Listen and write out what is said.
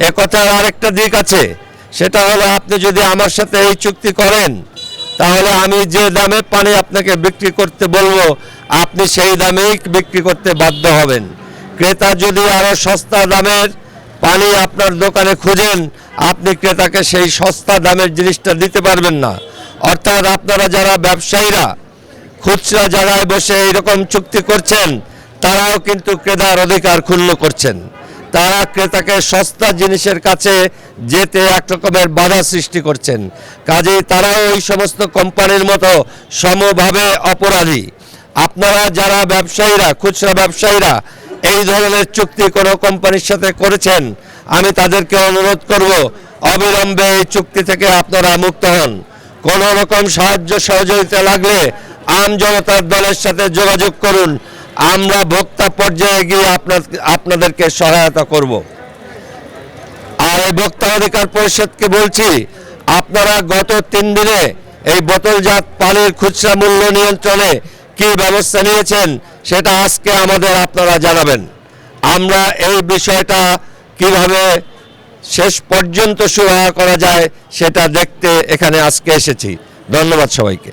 একথার আরেকটা দিক আছে, সেটা হলো আপনি যদি আমার সাথে এই চুক্তি করেন তাহলে আমি যে দামে পানি আপনাকে বিক্রি করতে বলবো আপনি সেই দামেই বিক্রি করতে বাধ্য হবেন। ক্রেতা যদি আরো সস্তা দামের পানি আপনার দোকানে খুঁজেন আপনি ক্রেতাকে সেই সস্তা দামের জিনিসটা দিতে পারবেন না। অর্থাৎ আপনারা যারা ব্যবসায়ীরা খুচরা জায়গায় বসে এরকম চুক্তি করছেন তারাও কিন্তু ক্রেতার অধিকার ক্ষুণ্ণ করছেন। তারা ক্রেতাকে সস্তা জিনিসের কাছে যেতে এক রকমের বাধা সৃষ্টি করছেন। কাজেই তারাও ওই সমস্ত কোম্পানির মতো সমভাবে অপরাধী। আপনারা যারা ব্যবসায়ীরা খুচরা ব্যবসায়ীরা এই ধরনের চুক্তি কোনো কোম্পানির সাথে করেছেন আমি তাদেরকে অনুরোধ করব অবিলম্বে এই চুক্তি থেকে আপনারা মুক্ত হন। কোনো রকম সাহায্য সহযোগিতা লাগলে আম জনতার দলের সাথে যোগাযোগ করুন, আমরা ভোক্তা পর্যায়ে গিয়ে আপনাদেরকে সহায়তা করব। আর এই ভোক্তা অধিকার পরিষদকে বলছি আপনারা গত 3 দিনে এই বোতলজাত পানির খুচরা মূল্য নিয়ন্ত্রণে কি ব্যবস্থা নিয়েছেন সেটা আজকে আমাদের আপনারা জানাবেন। আমরা এই বিষয়টা কিভাবে শেষ পর্যন্ত সুরাহা করা যায় সেটা দেখতে এখানে আজকে এসেছি। ধন্যবাদ সবাইকে।